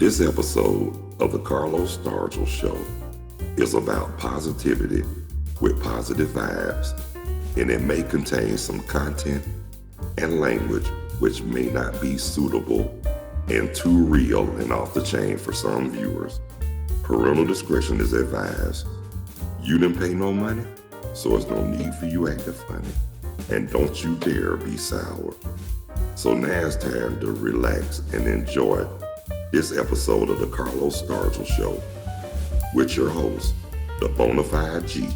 This episode of the Carlos Stargell Show is about positivity with positive vibes, and it may contain some content and language which may not be suitable and too real and off the chain for some viewers. Parental discretion is advised. You didn't pay no money, so there's no need for you acting funny. And don't you dare be sour. So now it's time to relax and enjoy this episode of the Carlos Stargell Show with your host, the Bonafide G,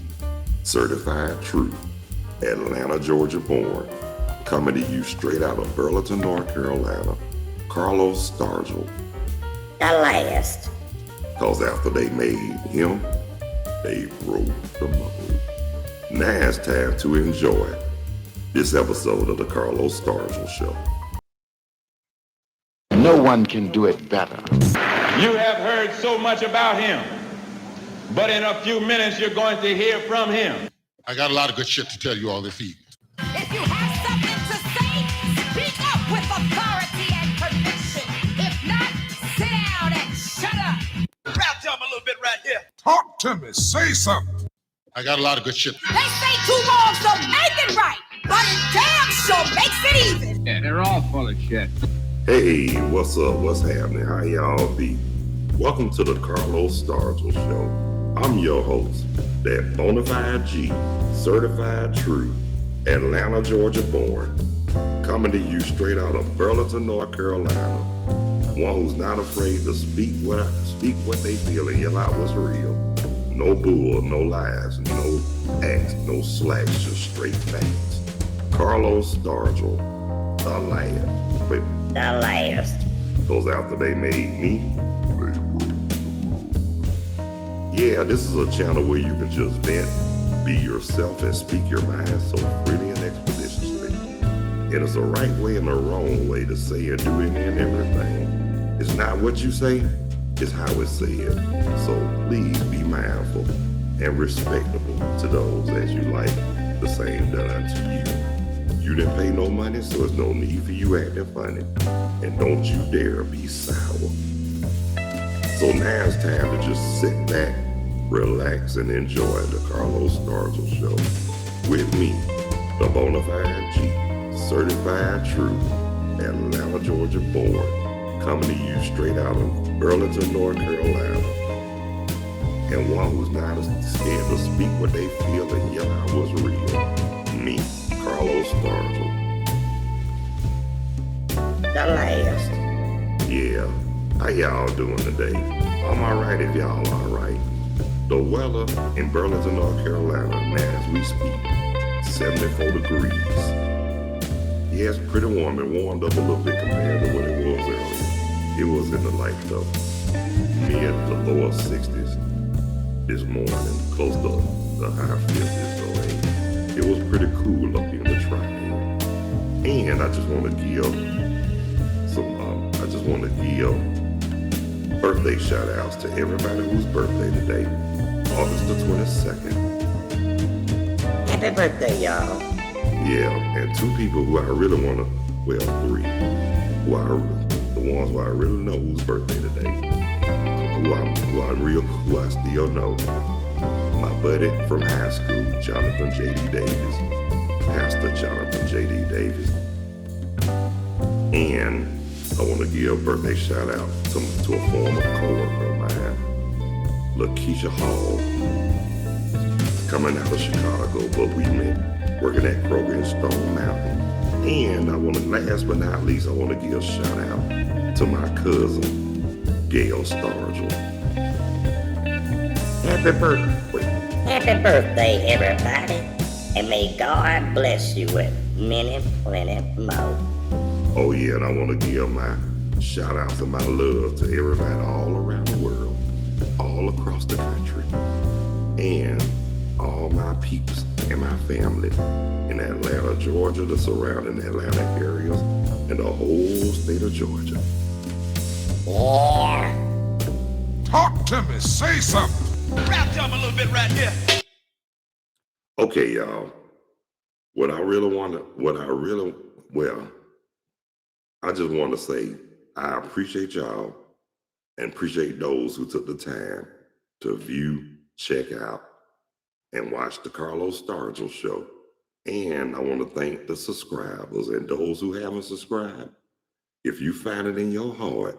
certified true, Atlanta, Georgia born, coming to you straight out of Burlington, North Carolina, Carlos Stargell. The last. Cause after they made him, they wrote the mold. Now it's time to enjoy this episode of the Carlos Stargell Show. No one can do it better. You have heard so much about him, but in a few minutes you're going to hear from him. I got a lot of good shit to tell you all this evening. If you have something to say, speak up with authority and conviction. If not, sit down and shut up. Rap to him a little bit right here. Talk to me. Say something. I got a lot of good shit. They say two wrongs don't make it right, but it damn sure makes it even. Yeah, they're all full of shit. Hey, what's up? What's happening? How y'all be? Welcome to the Carlos Stargell Show. I'm your host, that Bonafide G, certified true, Atlanta, Georgia born, coming to you straight out of Burlington, North Carolina. One who's not afraid to speak what they feel and yell out what's real. No bull, no lies, no acts, no slacks, just straight facts. Carlos Stargell, the last. Wait. The last. Goes after they made me. Yeah, this is a channel where you can just vent, be yourself, and speak your mind so freely and expeditiously. It is a right way and a wrong way to say and do it and everything. It's not what you say, it's how it's said. So please be mindful and respectable to those as you like the same done unto you. You didn't pay no money, so there's no need for you acting funny. And don't you dare be sour. So now it's time to just sit back, relax, and enjoy the Carlos Stargell Show with me, the Bonafide G, certified true, Atlanta, Georgia born, coming to you straight out of Burlington, North Carolina. And one who's not scared to speak what they feel and yell out what's real. Me, Carlos Stargell. The last. Yeah, how y'all doing today? I'm alright if y'all alright. The weather in Burlington, North Carolina, now as we speak, 74 degrees. Yeah, it's pretty warm. It warmed up a little bit compared to what it was earlier. It was in the mid to lower 60s this morning, close to the high 50s. So it was pretty cool up in the tri-area. And I just want to give birthday shout outs to everybody whose birthday today, August the 22nd. Happy birthday, y'all. Yeah, and two people who I really want to, three, the ones who I really know whose birthday today, who I still know. My buddy from high school, Jonathan J.D. Davis, Pastor Jonathan J.D. Davis. And I want to give a birthday shout out to a former coworker of mine, Lakeisha Hall, coming out of Chicago, but we met working at Kroger in Stone Mountain. And I want to, last but not least, I want to give a shout out to my cousin, Gail Stargell. Happy birthday. Happy birthday, everybody. And may God bless you with many, plenty more. Oh yeah, and I want to give my shout out to my love to everybody all around the world, all across the country, and all my peeps and my family in Atlanta, Georgia, the surrounding Atlanta areas, and the whole state of Georgia. Yeah. Talk to me. Say something. Rap to him a little bit right here. Okay, y'all. I just want to say I appreciate y'all and appreciate those who took the time to view, check out, and watch the Carlos Stargell show. And I want to thank the subscribers and those who haven't subscribed. If you find it in your heart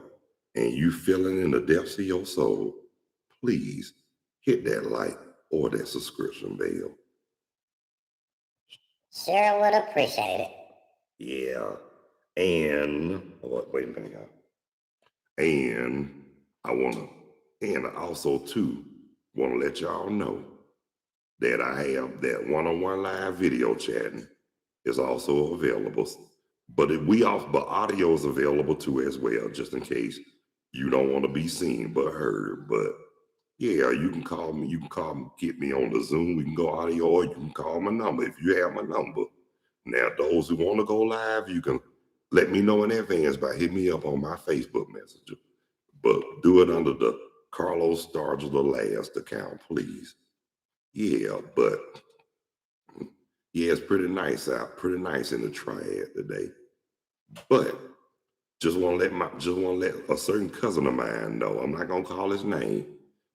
and you feel it in the depths of your soul, please hit that like or that subscription bell. Sure would appreciate it. Yeah. And wait a minute, y'all. And I also too want to let y'all know that I have that one-on-one live video chatting is also available. But audio is available too as well, just in case you don't want to be seen but heard. But yeah, you can call me. You can call me, get me on the Zoom. We can go audio, or you can call my number if you have my number. Now, those who want to go live, you can let me know in advance by hitting me up on my Facebook Messenger. But do it under the Carlos Stargell the Last account, please. Yeah, but yeah, it's pretty nice out, pretty nice in the triad today. But just want to let a certain cousin of mine know. I'm not gonna call his name,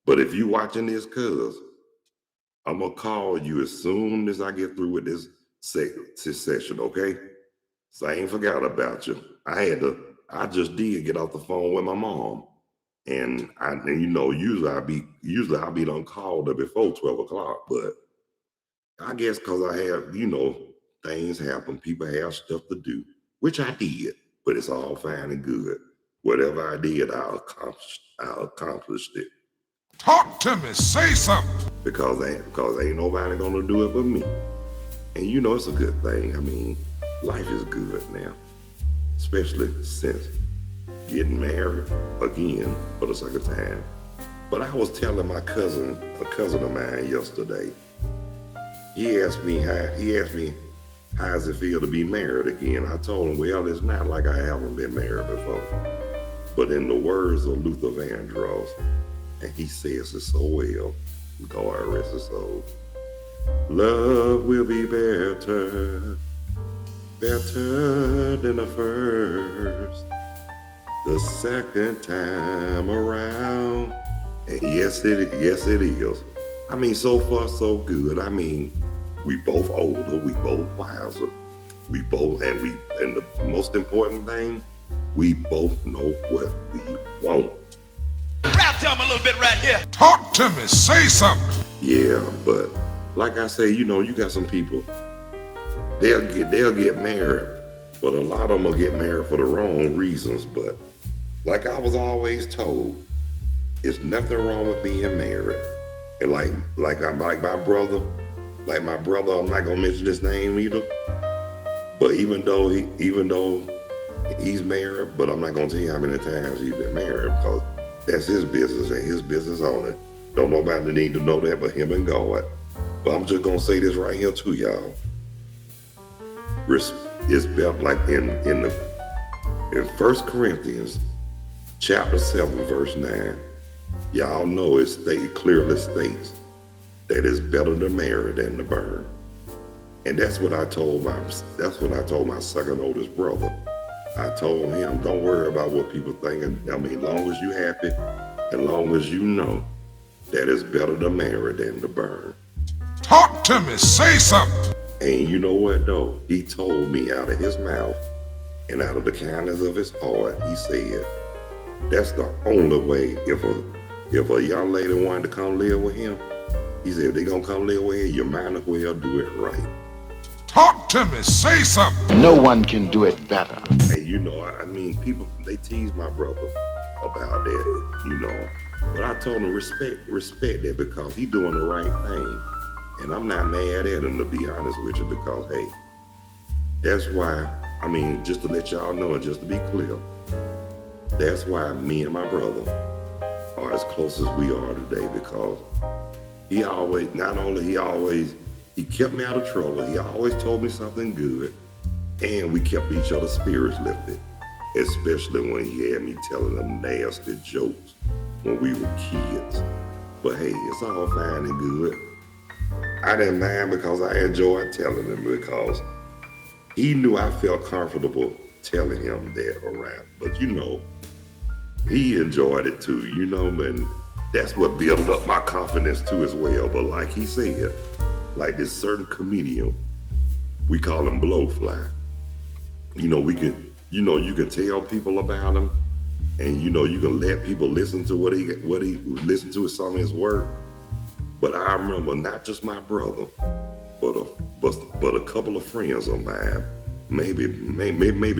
but if you watching this, cuz I'm gonna call you as soon as I get through with this session, okay? So I ain't forgot about you. I just did get off the phone with my mom, and usually I'll be done called her before 12 o'clock, but I guess because I have, things happen, people have stuff to do, which I did, but it's all fine and good. Whatever I did, I accomplished it. Talk to me, say something. Because ain't nobody gonna do it but me. And it's a good thing. I mean, life is good now, especially since getting married again for the second time. But I was telling a cousin of mine yesterday. He asked me how does it feel to be married again. I told him, well, it's not like I haven't been married before. But in the words of Luther Vandross, and he says it so well, God rest his soul, love will be better than the first, the second time around. And yes it is. I mean, so far so good. I mean, we both older, we both wiser, we both, and the most important thing, we both know what we want. Rap to him a little bit right here. Talk to me, say something. Yeah, but like I say, you got some people, they'll get married, but a lot of them will get married for the wrong reasons. But like I was always told, it's nothing wrong with being married. And like my brother, I'm not gonna mention his name either. But even though he's married, but I'm not gonna tell you how many times he's been married, because that's his business and his business only. Don't nobody need to know that but him and God. But I'm just gonna say this right here to y'all. It's built like in 1 Corinthians chapter 7, verse 9. Y'all know it clearly states that it's better to marry than to burn. And that's what I told my second oldest brother. I told him, don't worry about what people think. I mean, long as you happy and long as you know that it's better to marry than to burn. Talk to me, say something. And you know what though? He told me out of his mouth and out of the kindness of his heart, he said, that's the only way if a young lady wanted to come live with him, he said, if they gonna come live with him, you might as well do it right. Talk to me, say something. No one can do it better. And I mean, people, they tease my brother about that, But I told him respect that, because he doing the right thing. And I'm not mad at him, to be honest with you, because, hey, that's why, I mean, just to let y'all know and just to be clear, that's why me and my brother are as close as we are today, because he kept me out of trouble. He always told me something good, and we kept each other's spirits lifted, especially when he had me telling them nasty jokes when we were kids. But hey, it's all fine and good. I didn't mind because I enjoyed telling him, because he knew I felt comfortable telling him that around. But he enjoyed it too, you know, and that's what built up my confidence too as well. But like he said, like this certain comedian, we call him Blowfly. You know, you can tell people about him, and you know, you can let people listen to what he listen to some of his work. But I remember not just my brother, but a couple of friends of mine, maybe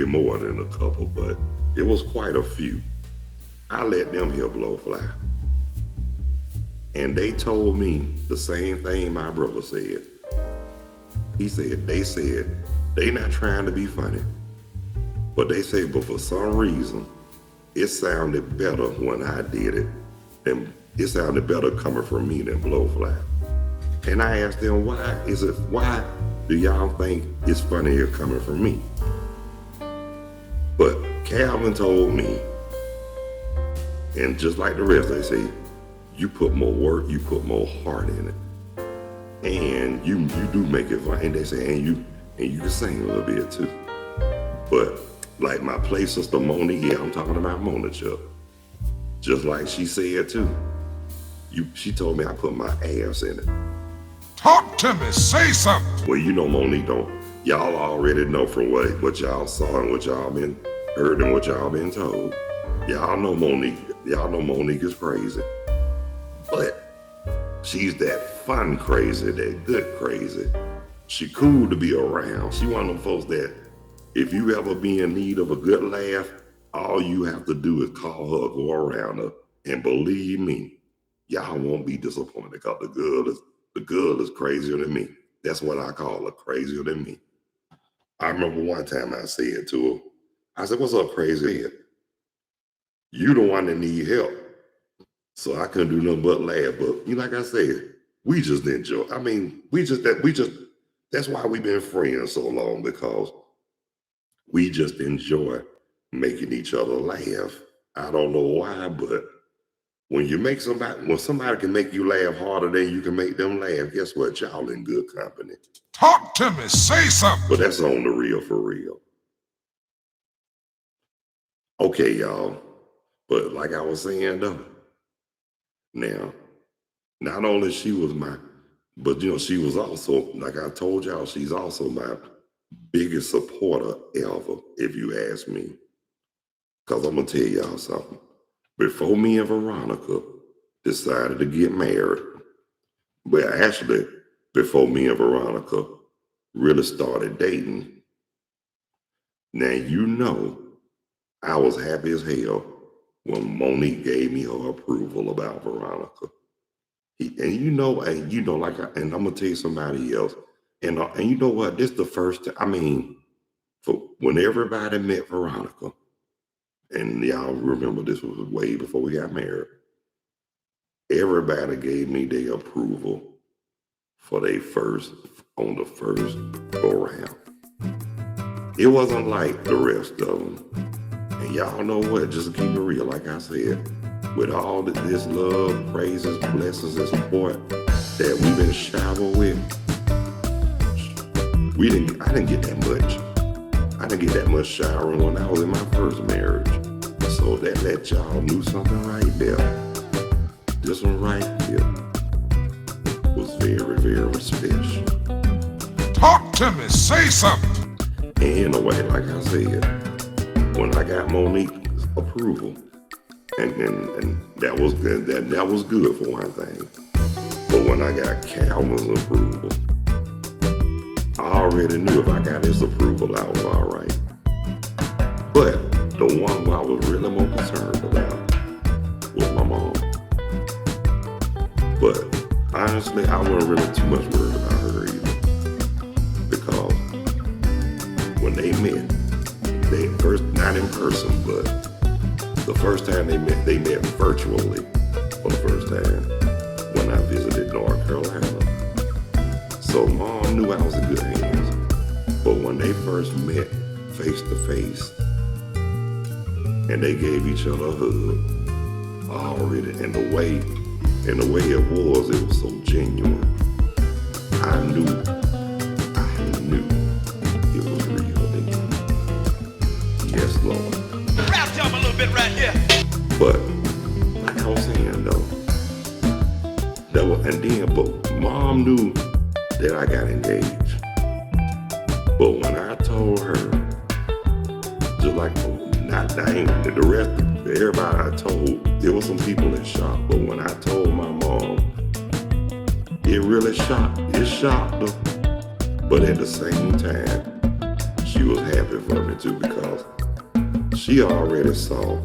more than a couple, but it was quite a few. I let them hear Blowfly. And they told me the same thing my brother said. They said, they not trying to be funny. But they say, but for some reason, it sounded better when I did it. And it sounded better coming from me than Blowfly. And I asked them, why do y'all think it's funnier coming from me? But Calvin told me, and just like the rest, they say, you put more work, you put more heart in it. And you do make it fun. And they say, and you can sing a little bit too. But like my play sister Monique, yeah, I'm talking about Mona Chuck. Just like she said too. She told me I put my ass in it. Talk to me, say something. Well, you know Monique y'all already know from what y'all saw and what y'all been heard and what y'all been told. Y'all know Monique is crazy. But she's that fun crazy, that good crazy. She cool to be around. She one of them folks that if you ever be in need of a good laugh, all you have to do is call her, go around her, and believe me, y'all won't be disappointed because the girl is crazier than me. That's what I call her, crazier than me. I remember one time I said to her, I said, what's up, crazy head? You the one that need help. So I couldn't do nothing but laugh. But like I said, we just enjoy. I mean, that's why we've been friends so long, because we just enjoy making each other laugh. I don't know why, but when somebody can make you laugh harder than you can make them laugh, guess what? Y'all in good company. Talk to me, say something. But that's on the real for real. Okay, y'all. But like I was saying though, now, not only she was but you know, she was also, like I told y'all, she's also my biggest supporter ever, if you ask me. Because I'm going to tell y'all something. Before me and Veronica decided to get married, well, actually, before me and Veronica really started dating, now you know I was happy as hell when Monique gave me her approval about Veronica. And you know, like, and I'm gonna tell you somebody else. And you know what? This the first time. I mean, for when everybody met Veronica, and y'all remember this was way before we got married. Everybody gave me their approval for the first go around. It wasn't like the rest of them. And y'all know what? Just to keep it real, like I said, with all this love, praises, blessings, and support that we've been showered with, I didn't get that much. I didn't get that much showering when I was in my first marriage. So that let y'all knew something right there. This one right here was very, very special. Talk to me, say something. And in a way, like I said, when I got Monique's approval, and that was good. That was good for one thing. But when I got Calvin's approval, I already knew if I got his approval, I was all right. But the one I was really more concerned about was my mom. But honestly, I wasn't really too much worried about her either. Because when they met, they first, not in person, but the first time they met virtually for the first time when I visited North Carolina. So Mom knew I was in good hands. But when they first met face to face, and they gave each other a hug, already, and the way it was so genuine. I knew it was real. Yes, Lord. Rap to him a little bit right here. But like I was saying though, but mom knew that I got engaged. But when I told her, just like not dang, the rest of everybody I told, there were some people in shock. But when I told my mom, it really shocked her. But at the same time, she was happy for me too, because she already saw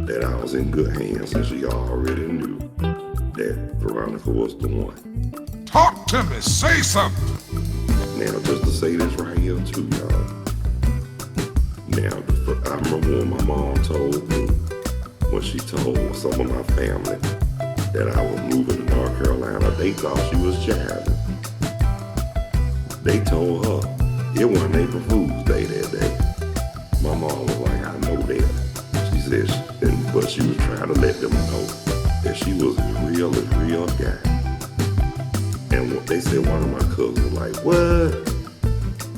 that I was in good hands, and she already knew that Veronica was the one. Talk to me, say something. Now, just to say this right here too, y'all. Now, I remember when my mom told me, when she told some of my family that I was moving to North Carolina, they thought she was jiving. They told her it wasn't April Fool's Day that day. My mom was like, I know that. She said, but she was trying to let them know that she was a real guy. And they said, one of my cousins was like, what?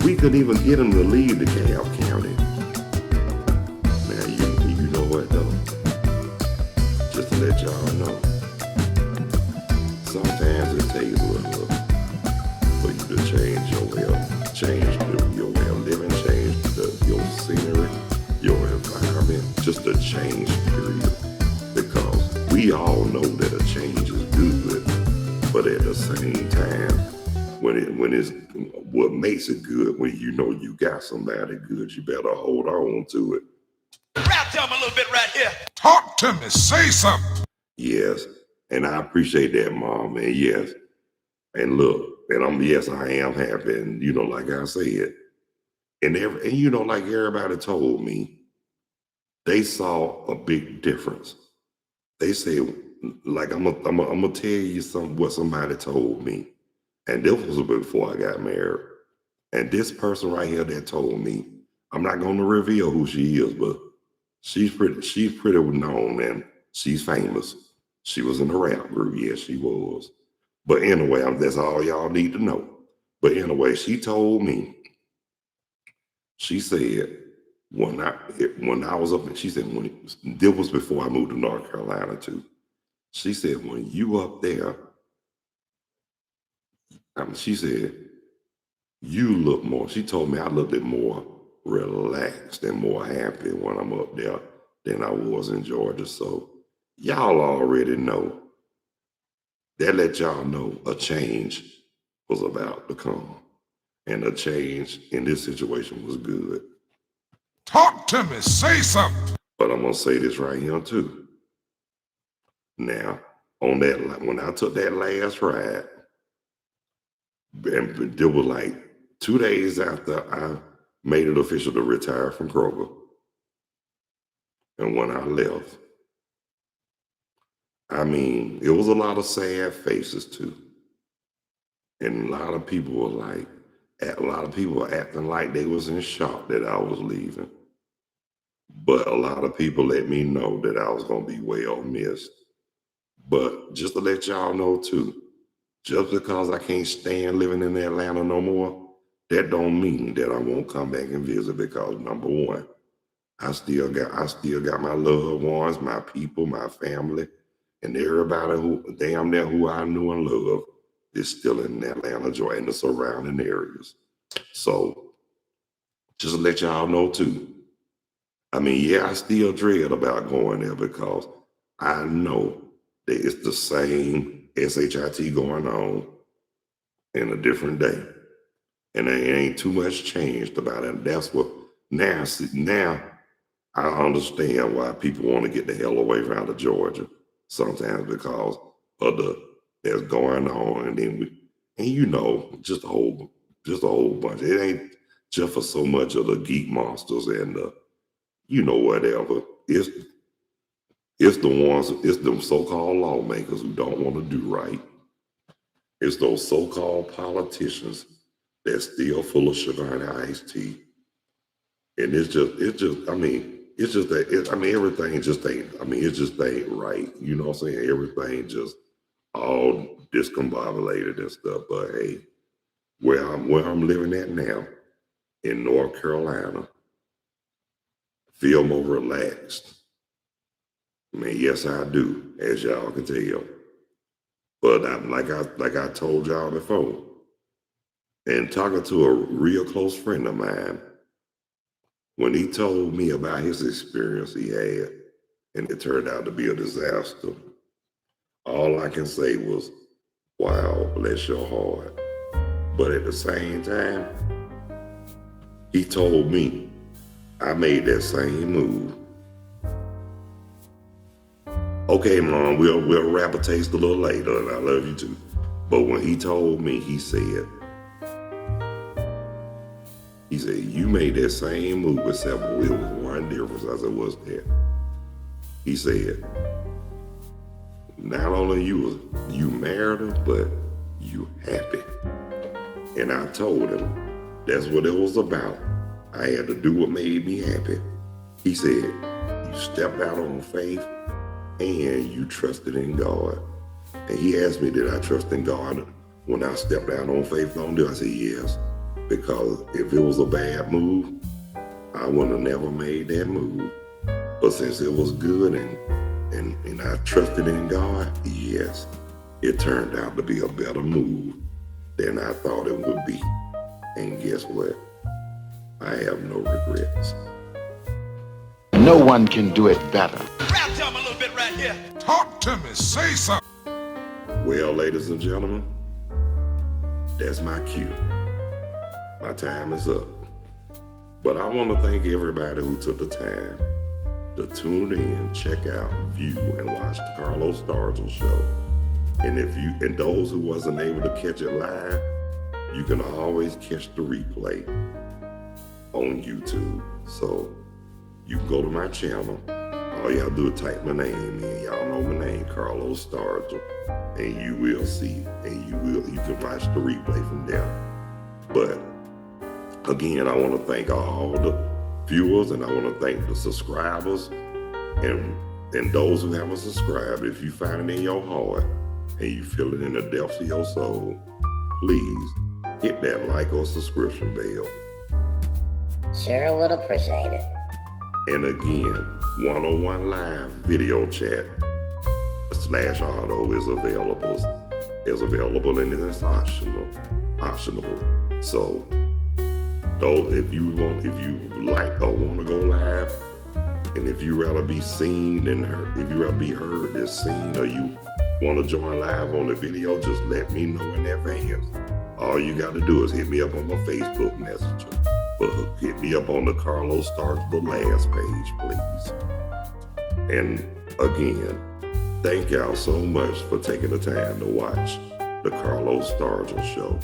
We couldn't even get him to leave the Cobb County. Now, you know what though? Just to let y'all know, sometimes it takes a little for you to change your way of living, change your scenery, your environment, just a change period. Because we all know that a change is good, but at the same time, when it's what makes it good, when you know you got somebody good, you better hold on to it. Rap to him a little bit right here. Talk to me, say something. Yes, and I appreciate that, Mom, and yes. And look, and I am happy, and like I said, and like everybody told me, they saw a big difference. They said, like I'm gonna tell you what somebody told me, and this was before I got married. And this person right here that told me, I'm not gonna reveal who she is, but she's pretty known and she's famous. She was in the rap group, yes, she was. But anyway, that's all y'all need to know. But anyway, she told me, she said, when I was up, she said, this was before I moved to North Carolina too. She said, when you up there, she said, you look more, she told me I looked more relaxed and more happy when I'm up there than I was in Georgia. So y'all already know. That let y'all know a change was about to come. And a change in this situation was good. Talk to me, say something. But I'm gonna say this right here too. Now, on that, when I took that last ride, and it was like 2 days after I made it official to retire from Kroger. And when I left, it was a lot of sad faces too. And a lot of people were acting like they was in shock that I was leaving. But a lot of people let me know that I was gonna be well missed. But just to let y'all know too, just because I can't stand living in Atlanta no more, that don't mean that I won't come back and visit, because number one, I still got my loved ones, my people, my family, and everybody who damn near who I knew and loved is still in Atlanta, Georgia, and the surrounding areas. So just to let y'all know too, I still dread about going there, because I know that it's the same SHIT going on in a different day. And there ain't too much changed about it. That's what, now I understand why people want to get the hell away from out of Georgia sometimes, because of that's going on. And then just a whole bunch. It ain't just for so much of the geek monsters and whatever. It's them so-called lawmakers who don't want to do right. It's those so-called politicians that's still full of sugar and iced tea. And everything just ain't, it just ain't right. You know what I'm saying? Everything just all discombobulated and stuff. But hey, where I'm living at now in North Carolina, feel more relaxed. I mean, yes, I do, as y'all can tell. But like I told y'all before, and talking to a real close friend of mine, when he told me about his experience he had, and it turned out to be a disaster, all I can say was, wow, bless your heart. But at the same time, he told me I made that same move. Okay, Mom, we'll wrap a taste a little later, and I love you too. But when he told me, he said, you made that same move, except it was one difference. I said, what's that? He said, not only you married her, but you happy. And I told him that's what it was about. I had to do what made me happy. He said, you stepped out on faith and you trusted in God. And he asked me, did I trust in God when I stepped out on faith on this? I said, yes. Because if it was a bad move, I would have never made that move. But since it was good and I trusted in God, yes, it turned out to be a better move than I thought it would be. And guess what? I have no regrets. No one can do it better. Rap to him a little bit right here. Talk to me. Say something. Well, ladies and gentlemen, that's my cue. My time is up. But I want to thank everybody who took the time to tune in, check out, view, and watch the Carlos Stargell show. And those who wasn't able to catch it live, you can always catch the replay on YouTube. So you can go to my channel. All y'all do is type my name in. Y'all know my name, Carlos Stargell, and you will see, and you can watch the replay from there. But again, I want to thank all the viewers, and I want to thank the subscribers, and those who haven't subscribed. If you find it in your heart and you feel it in the depths of your soul, please hit that like or subscription bell. Sure would appreciate it. And again, 101 Live video chat /auto is available and it's optional. So if you like or want to go live, and if you rather be seen than heard, if you rather be heard than seen, or you want to join live on the video, just let me know in advance. All you got to do is hit me up on my Facebook Messenger, or hit me up on the Carlos Stargell the last page, please. And again, thank y'all so much for taking the time to watch the Carlos Stargell show.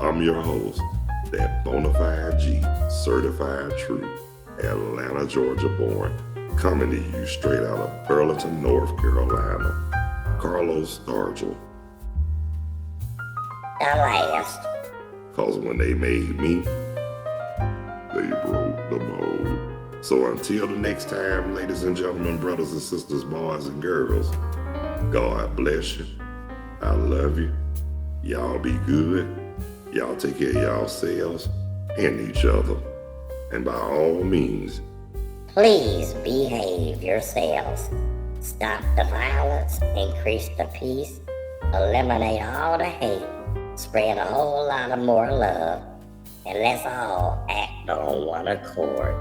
I'm your host, that bonafide G, certified true, Atlanta, Georgia born, coming to you straight out of Burlington, North Carolina, Carlos Stargell. The last. Cause when they made me, they broke the mold. So until the next time, ladies and gentlemen, brothers and sisters, boys and girls, God bless you. I love you. Y'all be good. Y'all take care of yourselves and each other. And by all means, Please behave yourselves. Stop the violence, increase the peace, eliminate all the hate, spread a whole lot of more love, and let's all act on one accord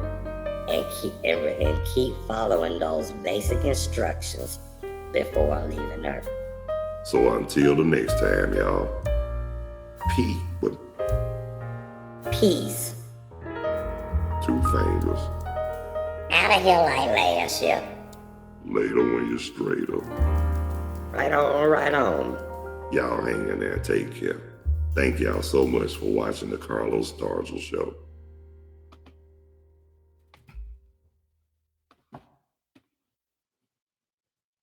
and keep following those basic instructions before leaving Earth. so until the next time, y'all, Peace. 2 fingers. Out of here like last year. Later when you're straight up. Right on, right on. Y'all hang in there. Take care. Thank y'all so much for watching the Carlos Stargell show.